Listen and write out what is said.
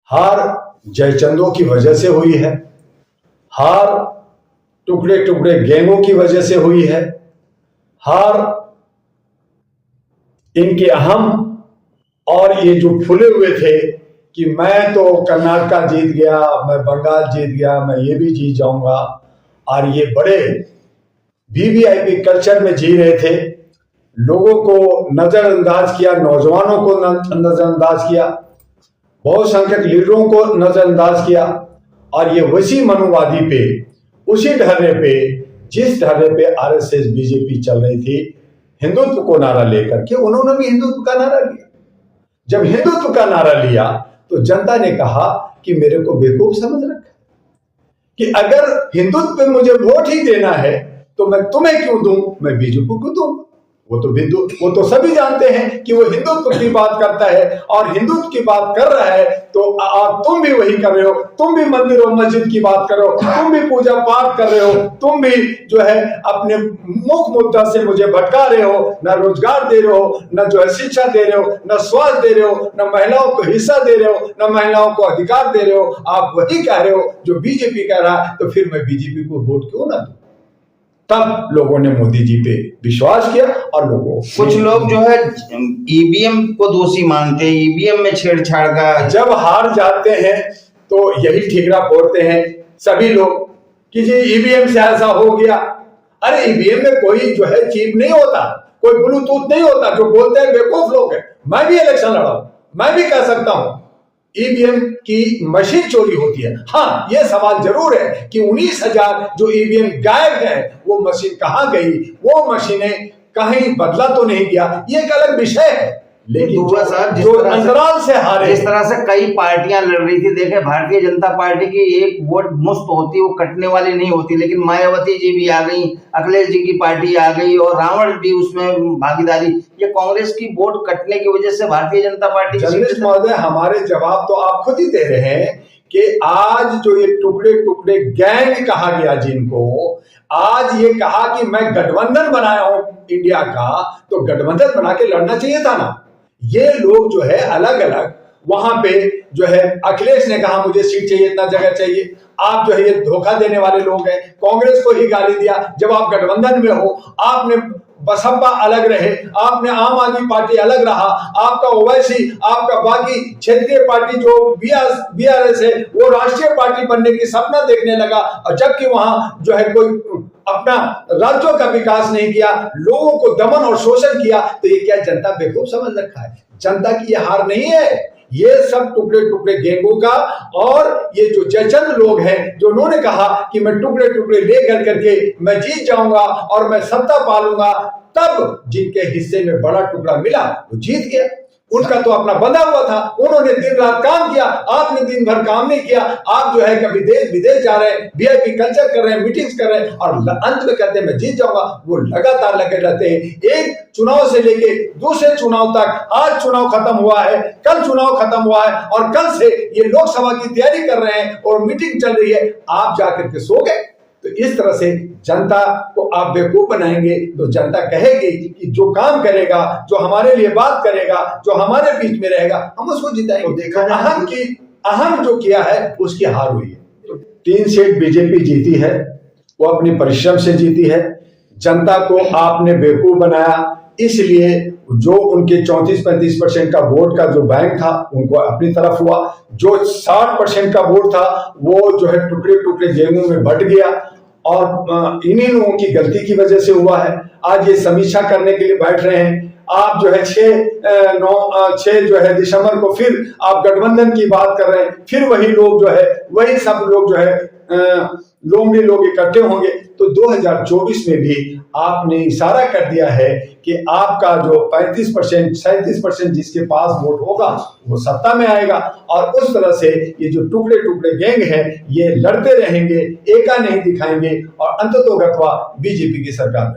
हार जयचंदों की वजह से हुई है, हार टुकड़े टुकड़े गैंगों की वजह से हुई है, हार इनके अहम और ये जो फूले हुए थे कि मैं तो कर्नाटका जीत गया, मैं बंगाल जीत गया, मैं ये भी जीत जाऊंगा, और ये बड़े वीवीआईपी कल्चर में जी रहे थे। लोगों को नजरअंदाज किया, नौजवानों को नजरअंदाज किया, बहुसंख्यक लीडरों को नजरअंदाज किया, और ये वैसी मनुवादी पे, उसी ढर्रे पे जिस ढर्रे पे आरएसएस बीजेपी चल रही थी, हिंदुत्व को नारा लेकर के उन्होंने भी हिंदुत्व का नारा लिया। जब हिंदुत्व का नारा लिया तो जनता ने कहा कि मेरे को बेवकूफ समझ रखा कि अगर हिंदुत्व पे मुझे वोट ही देना है तो मैं तुम्हें क्यों दूं, मैं बीजेपी को दूं। वो तो सभी जानते हैं कि वो हिंदुत्व की बात करता है और हिंदुत्व की बात कर रहा है, तो तुम भी वही कर रहे हो, तुम भी मंदिर और मस्जिद की बात कर रहे हो, तुम भी पूजा पाठ कर रहे हो, तुम भी जो है अपने मुख्य मुद्दा से मुझे भटका रहे हो, न रोजगार दे रहे हो, न जो है शिक्षा दे रहे हो, न स्वास्थ्य दे रहे हो, न महिलाओं को हिस्सा दे रहे हो, न महिलाओं को अधिकार दे रहे हो। आप वही कह रहे हो जो बीजेपी कह रहा है, तो फिर मैं बीजेपी को वोट क्यों ना दूं। तब लोगों ने मोदी जी पे विश्वास किया। और लोगों कुछ लोग जो है ईवीएम को दोषी मानते हैं, ईवीएम में छेड़छाड़ का। जब हार जाते हैं तो यही ठिकरा फोड़ते हैं सभी लोग कि जी ईवीएम से ऐसा हो गया। अरे ईवीएम में कोई जो है चिप नहीं होता, कोई ब्लूटूथ नहीं होता। जो बोलते हैं बेवकूफ लोग हैं। मैं भी इलेक्शन लड़ा हूं, मैं भी कह सकता हूं ईवीएम की मशीन चोरी होती है। हाँ, यह सवाल जरूर है कि 19,000 जो ईवीएम गायब है वो मशीन कहां गई, वो मशीनें कहीं बदला तो नहीं गया, ये एक अलग विषय है। लेकिन जो अंतराल से हारे, जिस तरह से कई पार्टियां लड़ रही थी, देखे भारतीय जनता पार्टी की एक वोट मुफ्त होती, वो कटने वाली नहीं होती, लेकिन मायावती जी भी आ गई, अखिलेश जी की पार्टी आ गई और रावण भी उसमें भागीदारी। ये कांग्रेस की वोट कटने की वजह से भारतीय जनता पार्टी। जगदीश महोदय, हमारे जवाब तो आप खुद ही दे रहे हैं कि आज जो ये टुकड़े टुकड़े गैंग कहा गया जिनको, आज ये कहा कि मैं गठबंधन बनाया हूं इंडिया का, तो गठबंधन बना के लड़ना चाहिए था ना। ये लोग जो है अलग अलग वहां पे जो है, अखिलेश ने कहा मुझे सीट चाहिए, इतना जगह चाहिए। आप जो है ये धोखा देने वाले लोग हैं, कांग्रेस को ही गाली दिया। जब आप गठबंधन में हो, आपने बसपा अलग रहे, आपने आम आदमी पार्टी अलग रहा, आपका ओवैसी, आपका बाकी क्षेत्रीय पार्टी जो बीआरएस है वो राष्ट्रीय पार्टी बनने की सपना देखने लगा, और जबकि वहां जो है कोई अपना राज्यों का विकास नहीं किया, लोगों को दमन और शोषण किया। तो ये क्या जनता बेवकूफ समझ रखा है? जनता की ये हार नहीं है, ये सब टुकड़े टुकड़े गैंगों का। और ये जो जयचंद लोग हैं जो उन्होंने कहा कि मैं टुकड़े टुकड़े लेकर करके मैं जीत जाऊंगा और मैं सत्ता पालूंगा, तब जिनके हिस्से में बड़ा टुकड़ा मिला वो जीत गया। उनका तो अपना बंधा हुआ था, उन्होंने दिन रात काम किया, आपने दिन भर काम नहीं किया। आप जो है कभी देश विदेश जा रहे हैं, वीआईपी कल्चर कर रहे हैं, मीटिंग्स कर रहे हैं, और अंत में कहते हैं मैं जीत जाऊंगा। वो लगातार लगे रहते हैं, एक चुनाव से लेके दूसरे चुनाव तक। आज चुनाव खत्म हुआ है, कल चुनाव खत्म हुआ है, और कल से ये लोकसभा की तैयारी कर रहे हैं और मीटिंग चल रही है। आप जाकर के सो गए। तो इस तरह से जनता को आप बेवकूफ बनाएंगे तो जनता कहेगी कि जो काम करेगा, जो हमारे लिए बात करेगा, जो हमारे बीच में रहेगा, हम उसको जिताएंगे। तो देखा अहम जो किया है उसकी हार हुई है। तो 3 सीट बीजेपी जीती है, वो अपनी परिश्रम से जीती है। जनता को आपने बेवकूफ बनाया, इसलिए जो उनके 34-35% का वोट का जो बैंक था उनको अपनी तरफ हुआ। जो 60% का वोट था वो जो है टुकड़े टुकड़े गैंगों में बट गया, और इन्हीं लोगों की गलती की वजह से हुआ है। आज ये समीक्षा करने के लिए बैठ रहे हैं। आप जो है 6 जो है दिसंबर को फिर आप गठबंधन की बात कर रहे हैं, फिर वही लोग जो है, वही सब लोग जो है लोंगे लोग इकट्ठे होंगे। तो 2024 में भी आपने इशारा कर दिया है कि आपका जो 35%-37% जिसके पास वोट होगा वो सत्ता में आएगा, और उस तरह से ये जो टुकड़े टुकड़े गैंग है ये लड़ते रहेंगे, एका नहीं दिखाएंगे, और अंततोगत्वा बीजेपी की सरकार